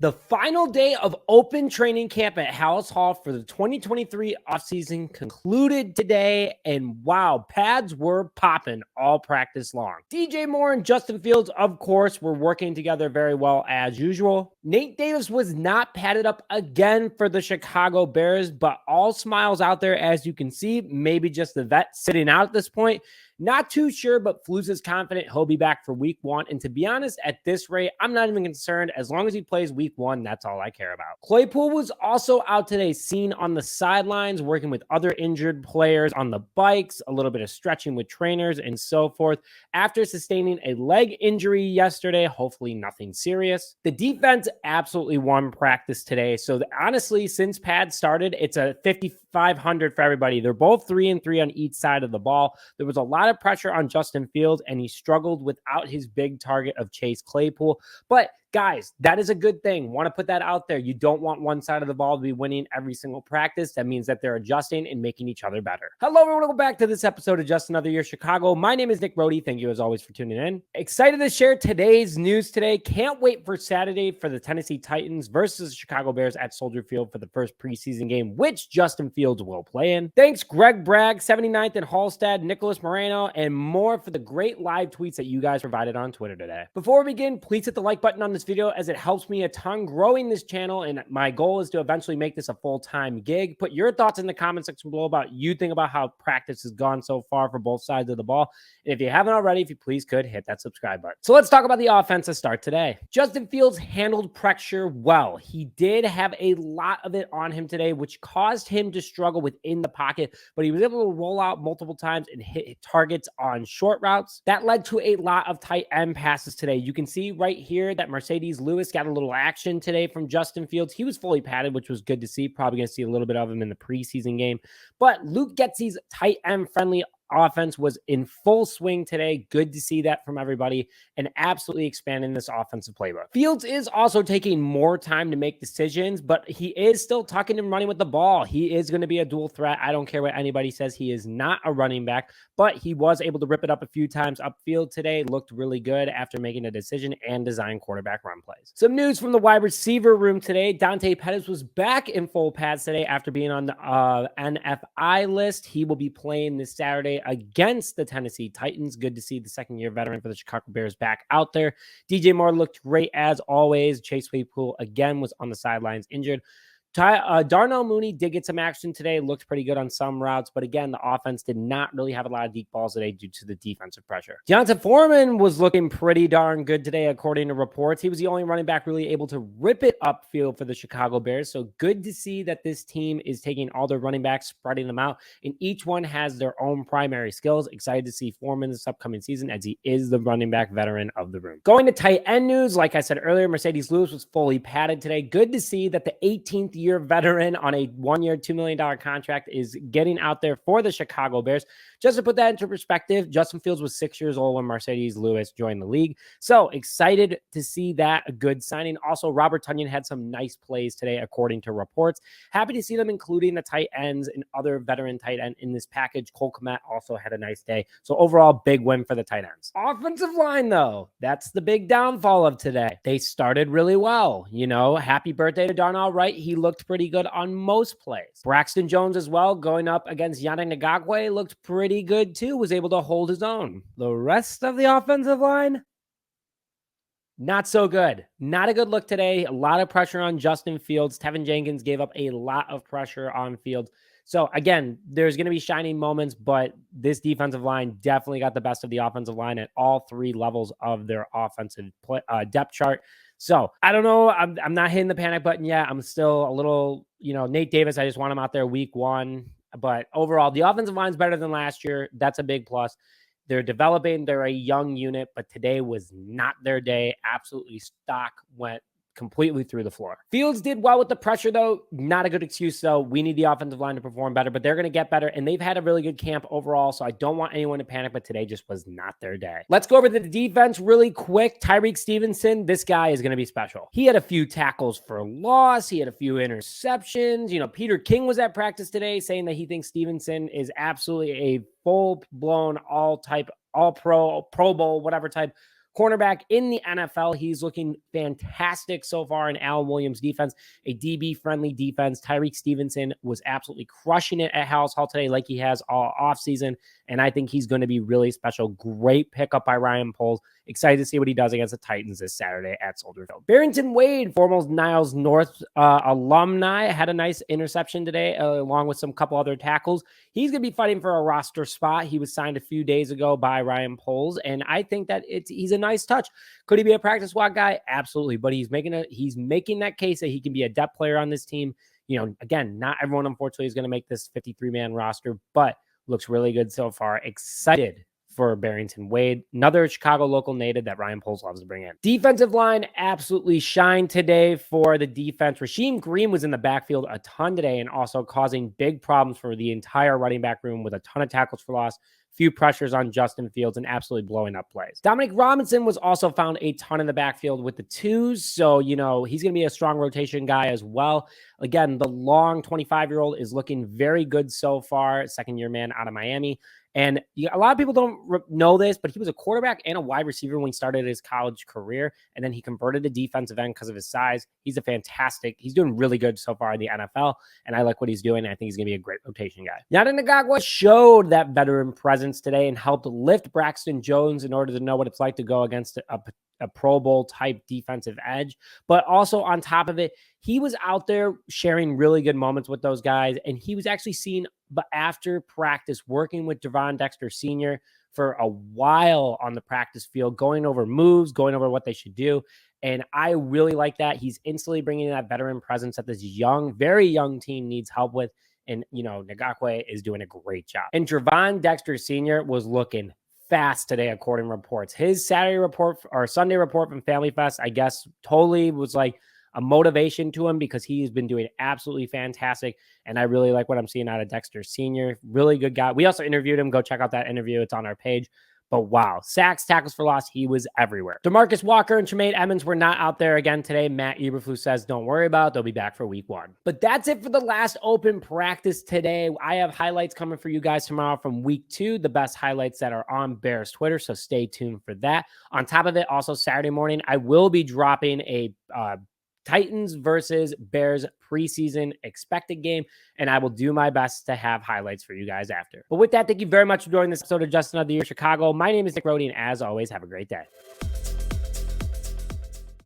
The final day of open training camp at Hallis Hall for the 2023 offseason concluded today, and wow, pads were popping all practice long. DJ Moore and Justin Fields, of course, were working together very well as usual. Nate Davis was not padded up again for the Chicago Bears, but all smiles out there, as you can see. Maybe just the vet sitting out at this point. Not too sure, but Flus is confident he'll be back for week one. And to be honest, at this rate, I'm not even concerned. As long as he plays week one, that's all I care about. Claypool was also out today, seen on the sidelines, working with other injured players on the bikes, a little bit of stretching with trainers and so forth. After sustaining a leg injury yesterday, hopefully nothing serious. The defense absolutely won practice today. So honestly, since pads started, it's a 5,500 for everybody. They're both 3-3 on each side of the ball. There was a lot of pressure on Justin Fields, and he struggled without his big target of Chase Claypool. But guys, that is a good thing. Want to put that out there. You don't want one side of the ball to be winning every single practice. That means that they're adjusting and making each other better. Hello, everyone. Welcome back to this episode of Just Another Year Chicago. My name is Nick Brody. Thank you, as always, for tuning in. Excited to share today's news today. Can't wait for Saturday for the Tennessee Titans versus the Chicago Bears at Soldier Field for the first preseason game, which Justin Fields will play in. Thanks, Greg Bragg, 79th and Halstead, Nicholas Moreno, and more for the great live tweets that you guys provided on Twitter today. Before we begin, please hit the like button on this video, as it helps me a ton growing this channel, and my goal is to eventually make this a full-time gig. Put your thoughts in the comment section below about you think about how practice has gone so far for both sides of the ball. And if you haven't already, if you please could hit that subscribe button. So let's talk about the offense to start today. Justin Fields handled pressure well. He did have a lot of it on him today, which caused him to struggle within the pocket, but he was able to roll out multiple times and hit targets on short routes. That led to a lot of tight end passes today. You can see right here that Marcedes Lewis got a little action today from Justin Fields. He was fully padded, which was good to see. Probably going to see a little bit of him in the preseason game. But Luke Getsy's tight end friendly offense was in full swing today. Good to see that from everybody, and absolutely expanding this offensive playbook. Fields is also taking more time to make decisions, but he is still tucking and running with the ball. He is going to be a dual threat. I don't care what anybody says. He is not a running back, but he was able to rip it up a few times upfield today. Looked really good after making a decision and design quarterback run plays. Some news from the wide receiver room today. Dante Pettis was back in full pads today after being on the NFI list. He will be playing this Saturday against the Tennessee Titans. Good to see the second-year veteran for the Chicago Bears back out there. DJ Moore looked great as always. Chase Claypool again was on the sidelines injured. Darnell Mooney did get some action today, looked pretty good on some routes, but again, the offense did not really have a lot of deep balls today due to the defensive pressure. D'Onta Foreman was looking pretty darn good today, according to reports. He was the only running back really able to rip it upfield for the Chicago Bears, so good to see that this team is taking all their running backs, spreading them out, and each one has their own primary skills. Excited to see Foreman this upcoming season, as he is the running back veteran of the room. Going to tight end news, like I said earlier, Marcedes Lewis was fully padded today. Good to see that the 18th year veteran on a one-year, $2 million contract is getting out there for the Chicago Bears. Just to put that into perspective, Justin Fields was 6 years old when Marcedes Lewis joined the league. So excited to see that, a good signing. Also, Robert Tonyan had some nice plays today, according to reports. Happy to see them including the tight ends and other veteran tight end in this package. Cole Kmet also had a nice day. So overall, big win for the tight ends. Offensive line, though, that's the big downfall of today. They started really well. You know, happy birthday to Darnell Wright. He looked pretty good on most plays. Braxton Jones as well, going up against Yannick Ngakoue, looked pretty good too, was able to hold his own. The rest of the offensive line, not so good. Not a good look today. A lot of pressure on Justin Fields. Tevin Jenkins gave up a lot of pressure on Fields. So again, there's going to be shining moments, but this defensive line definitely got the best of the offensive line at all three levels of their offensive depth chart. So I don't know. I'm not hitting the panic button yet. I'm still a little, Nate Davis, I just want him out there week one. But overall, the offensive line is better than last year. That's a big plus. They're developing. They're a young unit, but today was not their day. Absolutely, stock went completely through the floor. Fields did well with the pressure, though. Not a good excuse, though. We need the offensive line to perform better, but they're going to get better, and they've had a really good camp overall, so I don't want anyone to panic, but today just was not their day. Let's go over to the defense really quick. Tyreek Stevenson, this guy is going to be special. He had a few tackles for loss. He had a few interceptions. Peter King was at practice today saying that he thinks Stevenson is absolutely a full-blown all-pro, Pro Bowl, whatever type cornerback in the NFL. He's looking fantastic so far in Alan Williams' defense, a DB-friendly defense. Tyreek Stevenson was absolutely crushing it at Halas Hall today like he has all offseason, and I think he's going to be really special. Great pickup by Ryan Poles. Excited to see what he does against the Titans this Saturday at Soldier Field. Barrington Wade, former Niles North alumni, had a nice interception today along with some couple other tackles. He's going to be fighting for a roster spot. He was signed a few days ago by Ryan Poles, and I think that he's a nice touch. Could he be a practice squad guy? Absolutely, but he's making that case that he can be a depth player on this team. Again, not everyone unfortunately is going to make this 53-man roster, but looks really good so far. Excited for Barrington Wade, another Chicago local native that Ryan Poles loves to bring in. Defensive line absolutely shined today for the defense. Rasheem Green was in the backfield a ton today and also causing big problems for the entire running back room with a ton of tackles for loss, few pressures on Justin Fields, and absolutely blowing up plays. Dominic Robinson was also found a ton in the backfield with the twos, so, he's going to be a strong rotation guy as well. Again, the long 25-year-old is looking very good so far, second-year man out of Miami. And a lot of people don't know this, but he was a quarterback and a wide receiver when he started his college career. And then he converted to defensive end because of his size. He's doing really good so far in the NFL. And I like what he's doing. I think he's going to be a great rotation guy. Nyada Ngakwe showed that veteran presence today and helped lift Braxton Jones in order to know what it's like to go against a Pro Bowl type defensive edge. But also on top of it, he was out there sharing really good moments with those guys. And he was actually seen after practice working with Javon Dexter Sr. for a while on the practice field, going over moves, going over what they should do. And I really like that. He's instantly bringing that veteran presence that this very young team needs help with. And, Ngakwe is doing a great job. And Javon Dexter Sr. was looking fast today, according to reports. His Sunday report from Family Fest, I guess, totally was like a motivation to him because he's been doing absolutely fantastic. And I really like what I'm seeing out of Dexter Sr. Really good guy. We also interviewed him. Go check out that interview. It's on our page. But wow, sacks, tackles for loss, he was everywhere. DeMarcus Walker and Tremaine Edmonds were not out there again today. Matt Eberflus says, don't worry about it. They'll be back for week 1. But that's it for the last open practice today. I have highlights coming for you guys tomorrow from week 2, the best highlights that are on Bears Twitter. So stay tuned for that. On top of it, also Saturday morning, I will be dropping a Titans versus Bears preseason expected game, and I will do my best to have highlights for you guys after. But with that, thank you very much for joining this episode of Just Another Year Chicago. My name is Nick Rode, and as always, have a great day.